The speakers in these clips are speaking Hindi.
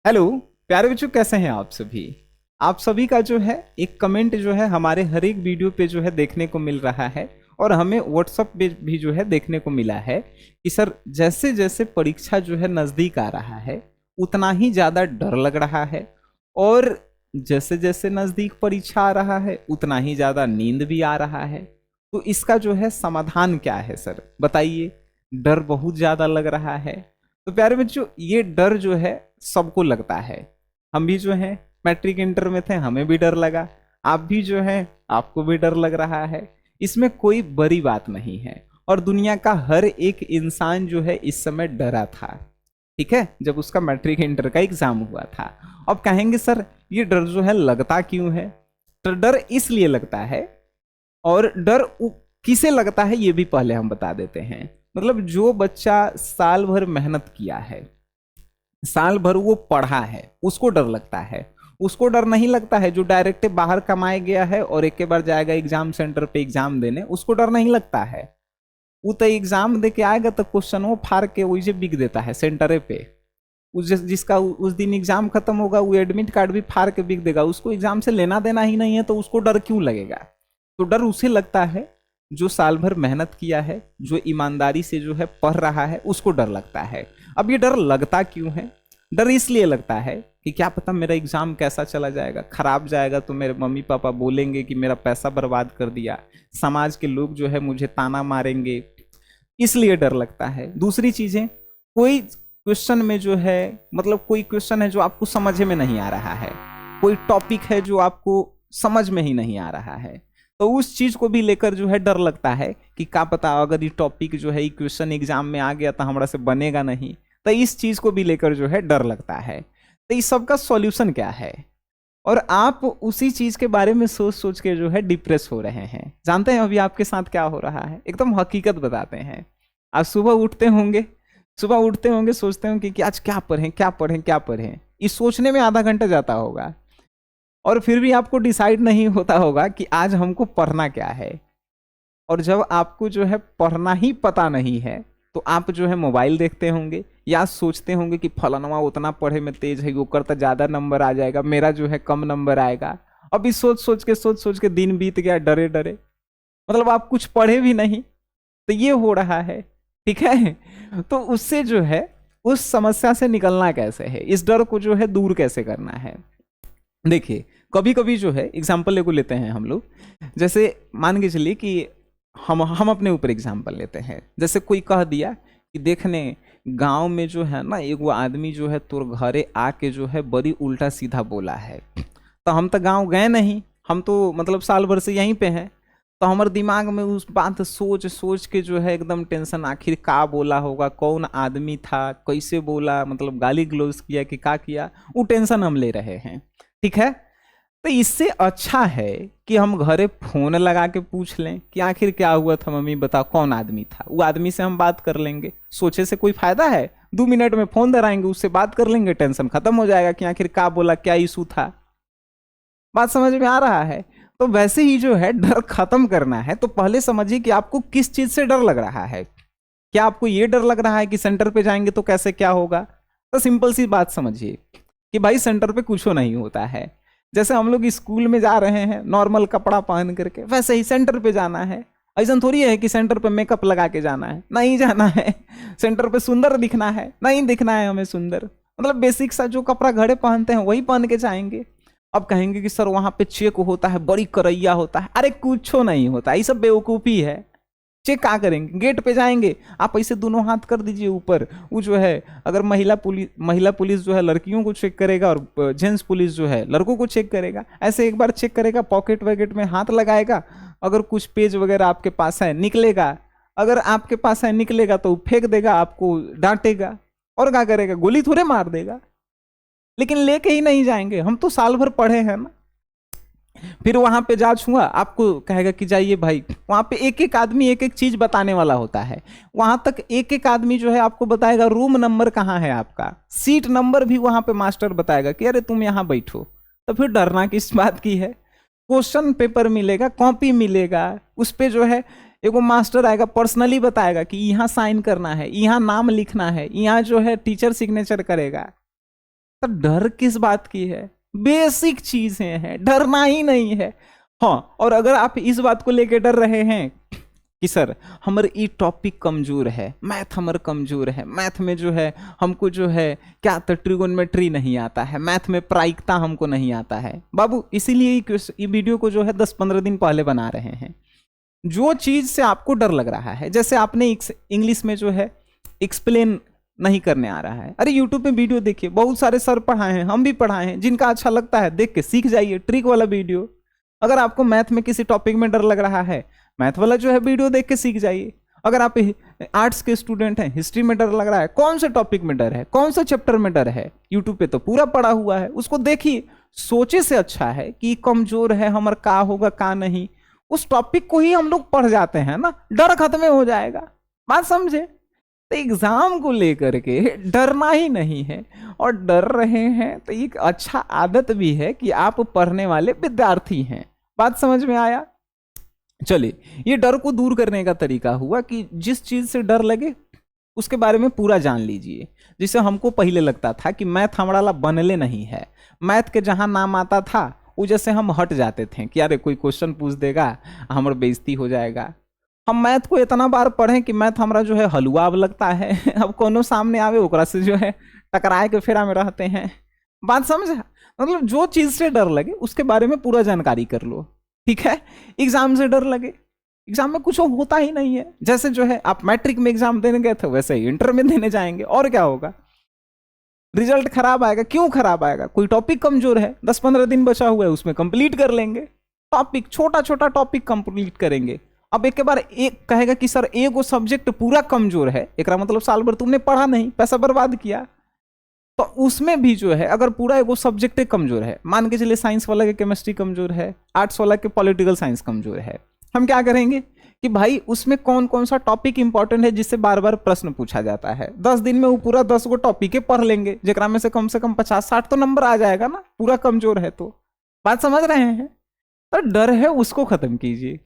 हेलो प्यारे बच्चों, कैसे हैं आप सभी। आप सभी का जो है एक कमेंट जो है हमारे हर एक वीडियो पे जो है देखने को मिल रहा है। और हमें व्हाट्सएप पे भी जो है देखने को मिला है कि सर जैसे जैसे परीक्षा जो है नज़दीक आ रहा है उतना ही ज़्यादा डर लग रहा है। और जैसे जैसे नज़दीक परीक्षा आ रहा है उतना ही ज़्यादा नींद भी आ रहा है। तो इसका जो है समाधान क्या है सर, बताइए। डर बहुत ज़्यादा लग रहा है। तो प्यारे बच्चों, ये डर जो है सबको लगता है। हम भी जो है मैट्रिक इंटर में थे, हमें भी डर लगा। आप भी जो है आपको भी डर लग रहा है। इसमें कोई बड़ी बात नहीं है। और दुनिया का हर एक इंसान जो है इस समय डरा था, ठीक है, जब उसका मैट्रिक इंटर का एग्जाम हुआ था। अब कहेंगे सर ये डर जो है लगता क्यों है। तो डर इसलिए लगता है, और डर किसे लगता है ये भी पहले हम बता देते हैं। मतलब जो बच्चा साल भर मेहनत किया है, साल भर वो पढ़ा है, उसको डर लगता है। उसको डर नहीं लगता है जो डायरेक्ट बाहर कमाए गया है और एक के बार जाएगा एग्जाम सेंटर पे एग्जाम देने, उसको डर नहीं लगता है। वो तो एग्जाम दे के आएगा तो क्वेश्चन वो फाड़ के वही बिक देता है सेंटरे पे। जिसका उस दिन एग्जाम खत्म होगा वो एडमिट कार्ड भी फाड़ के बिक देगा। उसको एग्जाम से लेना देना ही नहीं है तो उसको डर क्यों लगेगा। तो डर उसे लगता है जो साल भर मेहनत किया है, जो ईमानदारी से जो है पढ़ रहा है, उसको डर लगता है। अब ये डर लगता क्यों है। डर इसलिए लगता है कि क्या पता मेरा एग्जाम कैसा चला जाएगा, खराब जाएगा तो मेरे मम्मी पापा बोलेंगे कि मेरा पैसा बर्बाद कर दिया, समाज के लोग जो है मुझे ताना मारेंगे, इसलिए डर लगता है। दूसरी चीजें, कोई क्वेश्चन में जो है, मतलब कोई क्वेश्चन है जो आपको समझ में नहीं आ रहा है, कोई टॉपिक है जो आपको समझ में ही नहीं आ रहा है, तो उस चीज को भी लेकर जो है डर लगता है कि क्या पता अगर ये टॉपिक जो है क्वेश्चन एग्जाम में आ गया तो हमारा से बनेगा नहीं। तो इस चीज को भी लेकर जो है डर लगता है। तो इस सब का सॉल्यूशन क्या है। और आप उसी चीज के बारे में सोच सोच के जो है डिप्रेस हो रहे हैं। जानते हैं अभी आपके साथ क्या हो रहा है, एकदम हकीकत बताते हैं। आज सुबह उठते होंगे, सोचते होंगे कि आज क्या पढ़ें क्या पढ़ें क्या पढ़ें, इस सोचने में आधा घंटा जाता होगा। और फिर भी आपको डिसाइड नहीं होता होगा कि आज हमको पढ़ना क्या है। और जब आपको जो है पढ़ना ही पता नहीं है तो आप जो है मोबाइल देखते होंगे या सोचते होंगे कि फलाना उतना पढ़े में तेज है, वो करता ज्यादा नंबर आ जाएगा, मेरा जो है कम नंबर आएगा। अभी सोच सोच के दिन बीत गया डरे डरे। मतलब आप कुछ पढ़े भी नहीं। तो ये हो रहा है, ठीक है। तो उससे जो है उस समस्या से निकलना कैसे है, इस डर को जो है दूर कैसे करना है। देखिए, कभी कभी जो है एग्जाम्पल एगो लेते हैं हम लोग। जैसे मान के चलिए कि हम अपने ऊपर एग्जाम्पल लेते हैं। जैसे कोई कह दिया कि देखने गांव में जो है ना एगो आदमी जो है तोर घरे आके जो है बड़ी उल्टा सीधा बोला है। तो हम तो गांव गए नहीं, हम तो मतलब साल भर से यहीं पे हैं। तो हमारे दिमाग में उस बात सोच सोच के जो है एकदम टेंशन, आखिर का बोला होगा, कौन आदमी था, कैसे बोला, मतलब गाली गलौज किया कि का किया, वो टेंशन हम ले रहे हैं, ठीक है। तो इससे अच्छा है कि हम घरे फोन लगा के पूछ लें कि आखिर क्या हुआ था, मम्मी बताओ कौन आदमी था। वो आदमी से हम बात कर लेंगे, सोचे से कोई फायदा है। 2 मिनट में फोन धराएंगे, उससे बात कर लेंगे, टेंशन खत्म हो जाएगा कि आखिर क्या बोला, क्या इशू था। बात समझ में आ रहा है। तो वैसे ही जो है डर खत्म करना है तो पहले समझिए कि आपको किस चीज से डर लग रहा है। क्या आपको ये डर लग रहा है कि सेंटर पे जाएंगे तो कैसे क्या होगा। तो सिंपल सी बात समझिए कि भाई सेंटर पे कुछ नहीं होता है। जैसे हम लोग स्कूल में जा रहे हैं नॉर्मल कपड़ा पहन करके, वैसे ही सेंटर पे जाना है। ऐसा थोड़ी है कि सेंटर पे मेकअप लगा के जाना है, नहीं जाना है। सेंटर पे सुंदर दिखना है, नहीं दिखना है हमें सुंदर। मतलब बेसिक सा जो कपड़ा घरे पहनते हैं वही पहन के जाएंगे। अब कहेंगे कि सर वहां पे चेक होता है, बड़ी करैया होता है। अरे कुछ नहीं होता, ये सब बेवकूफी है। चेक क्या करेंगे, गेट पे जाएंगे, आप ऐसे दोनों हाथ कर दीजिए ऊपर। वो जो है अगर महिला पुलिस जो है लड़कियों को चेक करेगा और जेंट्स पुलिस जो है लड़कों को चेक करेगा। ऐसे एक बार चेक करेगा, पॉकेट वैकेट में हाथ लगाएगा, अगर कुछ पेज वगैरह आपके पास है निकलेगा, अगर आपके पास है निकलेगा तो फेंक देगा, आपको डांटेगा। और क्या करेगा, गोली थोड़े मार देगा। लेकिन लेके ही नहीं जाएंगे, हम तो साल भर पढ़े हैं ना। फिर वहां पे जांच हुआ, आपको कहेगा कि जाइए भाई, वहां पे एक एक आदमी एक एक चीज बताने वाला होता है। वहां तक एक एक आदमी जो है आपको बताएगा रूम नंबर कहाँ है आपका, सीट नंबर भी वहां पे मास्टर बताएगा कि अरे तुम यहाँ बैठो। तो फिर डरना किस बात की है। क्वेश्चन पेपर मिलेगा, कॉपी मिलेगा, उस पे जो है एगो मास्टर आएगा, पर्सनली बताएगा कि यहाँ साइन करना है, यहाँ नाम लिखना है, यहाँ जो है टीचर सिग्नेचर करेगा। तो डर किस बात की है? बेसिक चीजें हैं, डरना ही नहीं है। हाँ, और अगर आप इस बात को लेके डर रहे हैं कि सर हमारे ई टॉपिक कमजोर है, मैथ हमारे कमजोर है, मैथ में जो है हमको जो है क्या तो ट्रिगोनोमेट्री नहीं आता है, मैथ में प्रायिकता हमको नहीं आता है, बाबू इसीलिए ये वीडियो को जो है 10-15 दिन पहले बना रहे हैं। जो चीज से आपको डर लग रहा है, जैसे आपने इंग्लिश में जो है एक्सप्लेन नहीं करने आ रहा है, अरे यूट्यूब पे वीडियो देखिए, बहुत सारे सर पढ़ाए हैं, हम भी पढ़ाए हैं, जिनका अच्छा लगता है देख के सीख जाइए, ट्रिक वाला वीडियो। अगर आपको मैथ में किसी टॉपिक में डर लग रहा है, मैथ वाला जो है वीडियो देख के सीख जाइए। अगर आप आर्ट्स के स्टूडेंट हैं, हिस्ट्री में डर लग रहा है, कौन से टॉपिक में डर है, कौन सा चैप्टर में डर है, यूट्यूब पे तो पूरा पड़ा हुआ है, उसको देखिए। सोचे से अच्छा है कि कमजोर है हमारा, का होगा का नहीं, उस टॉपिक को ही हम लोग पढ़ जाते हैं ना, डर खत्म हो जाएगा। बात समझे? तो एग्जाम को लेकर के डरना ही नहीं है, और डर रहे हैं तो एक अच्छा आदत भी है कि आप पढ़ने वाले विद्यार्थी हैं। बात समझ में आया? चलिए, ये डर को दूर करने का तरीका हुआ कि जिस चीज से डर लगे उसके बारे में पूरा जान लीजिए। जिसे हमको पहले लगता था कि मैथ हमारा बनले नहीं है, मैथ के जहां नाम आता था वो जैसे हम हट जाते थे कि अरे कोई क्वेश्चन पूछ देगा हमारा बेइज्जती हो जाएगा। हम मैथ को इतना बार पढ़ें कि मैथ हमारा जो है हलवा अब लगता है अब कोनो सामने आवे ओकरा से जो है टकराए के फेरा में रहते हैं। बात समझा? मतलब जो चीज से डर लगे उसके बारे में पूरा जानकारी कर लो, ठीक है? एग्जाम से डर लगे, एग्जाम में कुछ होता ही नहीं है। जैसे जो है आप मैट्रिक में एग्जाम देने गए थे, वैसे ही इंटर में देने जाएंगे, और क्या होगा? रिजल्ट खराब आएगा। क्यों खराब आएगा? कोई टॉपिक कमजोर है, 10-15 दिन बचा हुआ है, उसमें कंप्लीट कर लेंगे। टॉपिक छोटा छोटा टॉपिक कंप्लीट करेंगे। अब एक के बार एक कहेगा कि सर एगो सब्जेक्ट पूरा कमजोर है, एक मतलब साल भर तुमने पढ़ा नहीं, पैसा बर्बाद किया। तो उसमें भी जो है अगर पूरा एगो सब्जेक्ट कमजोर है, मान के चलिए साइंस वाला के केमिस्ट्री कमजोर है, आर्ट्स वाला के पॉलिटिकल साइंस कमजोर है, हम क्या करेंगे कि भाई उसमें कौन कौन सा टॉपिक इंपॉर्टेंट है जिससे बार बार प्रश्न पूछा जाता है, 10 दिन में वो पूरा 10 गो टॉपिक पढ़ लेंगे, जेकरा में से कम 50-60 तो नंबर आ जाएगा ना, पूरा कमजोर है तो। बात समझ रहे हैं? तो डर है उसको खत्म कीजिए।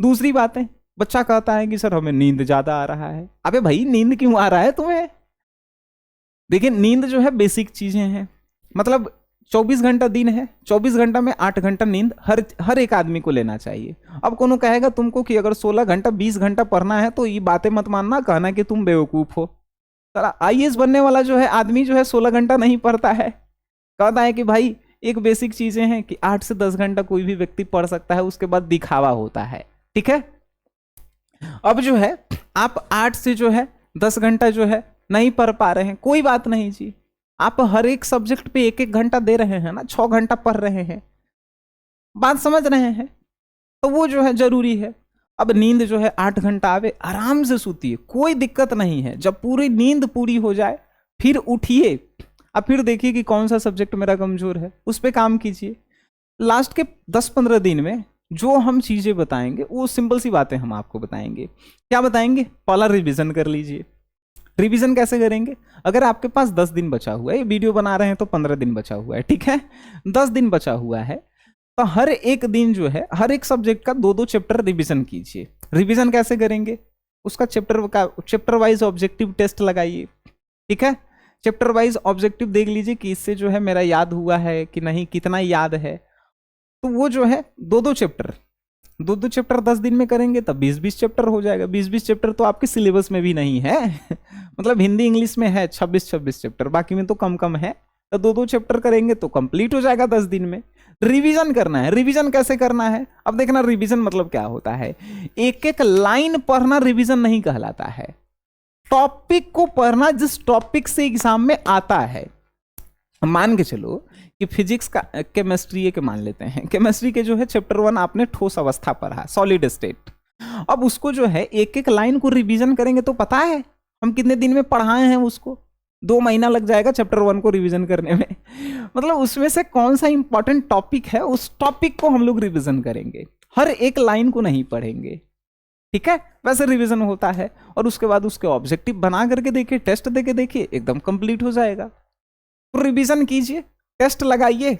दूसरी बात है, बच्चा कहता है कि सर हमें नींद ज्यादा आ रहा है। अबे भाई नींद क्यों आ रहा है तुम्हें? देखिए नींद जो है बेसिक चीजें हैं, मतलब 24 घंटा दिन है, 24 घंटा में 8 घंटा नींद हर एक आदमी को लेना चाहिए। अब कोनो कहेगा तुमको कि अगर 16 घंटा 20 घंटा पढ़ना है तो ये बातें मत मानना, कहना कि तुम बेवकूफ हो। साला IAS बनने वाला जो है आदमी जो है 16 घंटा नहीं पढ़ता है, कहता है कि भाई एक बेसिक चीजें हैं कि 8 से 10 घंटा कोई भी व्यक्ति पढ़ सकता है, उसके बाद दिखावा होता है, ठीक है? अब जो है आप 8 से जो है 10 घंटा जो है नहीं पढ़ पा रहे हैं, कोई बात नहीं जी, आप हर एक सब्जेक्ट पे 1-1 घंटा दे रहे हैं ना, 6 घंटा पढ़ रहे हैं। बात समझ रहे हैं? तो वो जो है जरूरी है। अब नींद जो है 8 घंटा आवे, आराम से सूतिए, कोई दिक्कत नहीं है। जब पूरी नींद पूरी हो जाए फिर उठिए, अब फिर देखिए कि कौन सा सब्जेक्ट मेरा कमजोर है, उस पर काम कीजिए। लास्ट के 10-15 दिन में जो हम चीजें बताएंगे वो सिंपल सी बातें हम आपको बताएंगे। क्या बताएंगे? पहला रिवीजन कर लीजिए। रिवीजन कैसे करेंगे? अगर आपके पास 10 दिन बचा हुआ है, ये वीडियो बना रहे हैं तो 15 दिन बचा हुआ है, ठीक है? 10 दिन बचा हुआ है तो हर एक दिन जो है हर एक सब्जेक्ट का 2-2 चैप्टर रिवीजन कीजिए। रिवीजन कैसे करेंगे? उसका चैप्टर वाइज ऑब्जेक्टिव टेस्ट लगाइए, ठीक है? चैप्टर वाइज ऑब्जेक्टिव देख लीजिए कि इससे जो है मेरा याद हुआ है कि नहीं, कितना याद है। तो वो जो है 2-2 चैप्टर 10 दिन में करेंगे तब 20-20 चैप्टर हो जाएगा। 20-20 चैप्टर तो आपके सिलेबस में भी नहीं है मतलब हिंदी इंग्लिश में है 26-26 चैप्टर, बाकी में तो कम कम है। तो 2-2 चैप्टर करेंगे तो कंप्लीट हो जाएगा 10 दिन में। रिवीजन करना है। रिवीजन कैसे करना है? अब देखना, रिवीजन मतलब क्या होता है, एक एक लाइन पढ़ना रिवीजन नहीं कहलाता है। टॉपिक को पढ़ना जिस टॉपिक से एग्जाम में आता है। मान के चलो कि फिजिक्स का केमिस्ट्री के मान लेते हैं, केमिस्ट्री के जो है चैप्टर 1 आपने ठोस अवस्था पढ़ा, सॉलिड स्टेट। अब उसको जो है एक एक लाइन को रिवीजन करेंगे तो पता है हम कितने दिन में पढ़ाए हैं उसको? 2 महीना लग जाएगा चैप्टर 1 को रिवीजन करने में मतलब उसमें से कौन सा इंपॉर्टेंट टॉपिक है उस टॉपिक को हम लोग रिवीजन करेंगे, हर एक लाइन को नहीं पढ़ेंगे, ठीक है? वैसे रिवीजन होता है। और उसके बाद उसके ऑब्जेक्टिव बना करके देखिए, टेस्ट देके देखिए, एकदम कंप्लीट हो जाएगा। तो रिवीजन कीजिए, टेस्ट लगाइए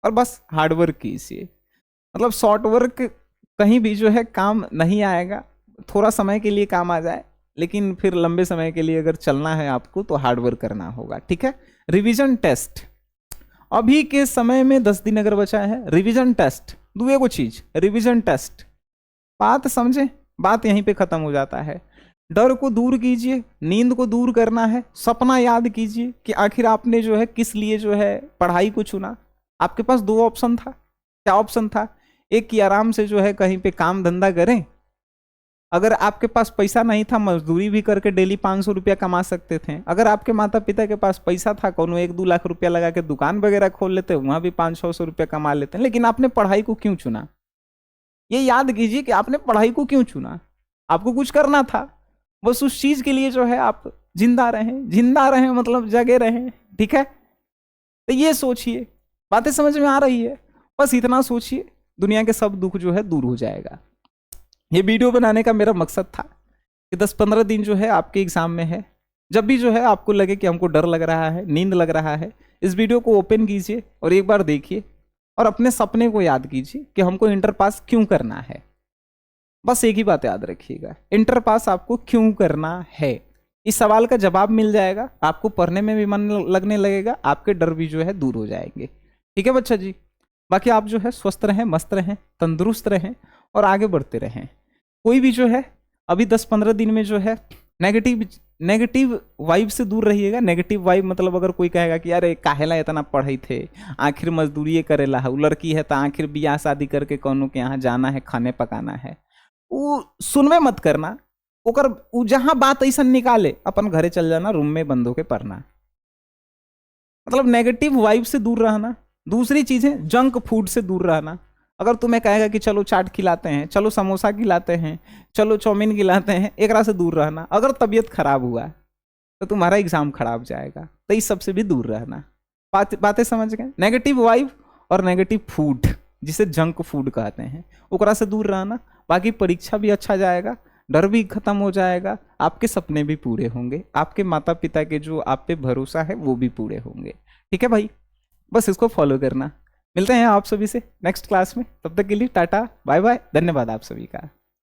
और बस हार्डवर्क कीजिए। मतलब शॉर्ट वर्क कहीं भी जो है काम नहीं आएगा, थोड़ा समय के लिए काम आ जाए, लेकिन फिर लंबे समय के लिए अगर चलना है आपको तो हार्डवर्क करना होगा, ठीक है? रिवीजन टेस्ट अभी के समय में 10 दिन अगर बचा है, रिवीजन टेस्ट, दुए को चीज रिवीजन टेस्ट, बात समझे, बात यहीं पे खत्म हो जाता है। डर को दूर कीजिए, नींद को दूर करना है, सपना याद कीजिए कि आखिर आपने जो है किस लिए जो है पढ़ाई को चुना। आपके पास दो ऑप्शन था, क्या ऑप्शन था? एक कि आराम से जो है कहीं पे काम धंधा करें, अगर आपके पास पैसा नहीं था मजदूरी भी करके डेली 500 रुपया कमा सकते थे। अगर आपके माता पिता के पास पैसा था कोनो 1-2 लाख रुपया लगा के दुकान वगैरह खोल लेते, वहां भी 500-600 रुपया कमा लेते हैं। लेकिन आपने पढ़ाई को क्यों चुना? ये याद कीजिए कि आपने पढ़ाई को क्यों चुना। आपको कुछ करना था, बस उस चीज के लिए जो है आप जिंदा रहें, जिंदा रहें मतलब जगे रहें, ठीक है? तो ये सोचिए, बातें समझ में आ रही है? बस इतना सोचिए, दुनिया के सब दुख जो है दूर हो जाएगा। ये वीडियो बनाने का मेरा मकसद था कि 10-15 दिन जो है आपके एग्जाम में है, जब भी जो है आपको लगे कि हमको डर लग रहा है, नींद लग रहा है, इस वीडियो को ओपन कीजिए और एक बार देखिए और अपने सपने को याद कीजिए कि हमको इंटर पास क्यों करना है। बस एक ही बात याद रखिएगा, इंटर पास आपको क्यों करना है। इस सवाल का जवाब मिल जाएगा, आपको पढ़ने में भी मन लगने लगेगा, आपके डर भी जो है दूर हो जाएंगे। ठीक है बच्चा जी? बाकी आप जो है स्वस्थ रहें, मस्त रहें, तंदुरुस्त रहें और आगे बढ़ते रहें। कोई भी जो है अभी 10-15 दिन में जो है नेगेटिव वाइब से दूर रहिएगा। नेगेटिव वाइब मतलब अगर कोई कहेगा कि यार काहेला इतना पढ़े थे, आखिर मजदूरी करेला है, लड़की है तो आखिर बियाह शादी करके कौनों के यहाँ जाना है, खाने पकाना है, वो सुनवे मत करना। ओकर जहां बात ऐसा निकाले अपन घरे चल जाना, रूम में बंद होके पढ़ना। मतलब नेगेटिव वाइब से दूर रहना। दूसरी चीज है जंक फूड से दूर रहना। अगर तुम्हें कहेगा कि चलो चाट खिलाते हैं, चलो समोसा खिलाते हैं, चलो चाउमीन खिलाते हैं, एक रात से दूर रहना। अगर तबीयत खराब हुआ तो तुम्हारा एग्जाम खराब जाएगा, तो इस सबसे भी दूर रहना। बातें समझ गए? नेगेटिव वाइब और नेगेटिव फूड, जिसे जंक फूड कहते हैं, ओकरा से दूर रहना। बाकी परीक्षा भी अच्छा जाएगा, डर भी खत्म हो जाएगा, आपके सपने भी पूरे होंगे, आपके माता पिता के जो आप पे भरोसा है वो भी पूरे होंगे। ठीक है भाई? बस इसको फॉलो करना। मिलते हैं आप सभी से नेक्स्ट क्लास में, तब तक के लिए टाटा बाय बाय, धन्यवाद आप सभी का।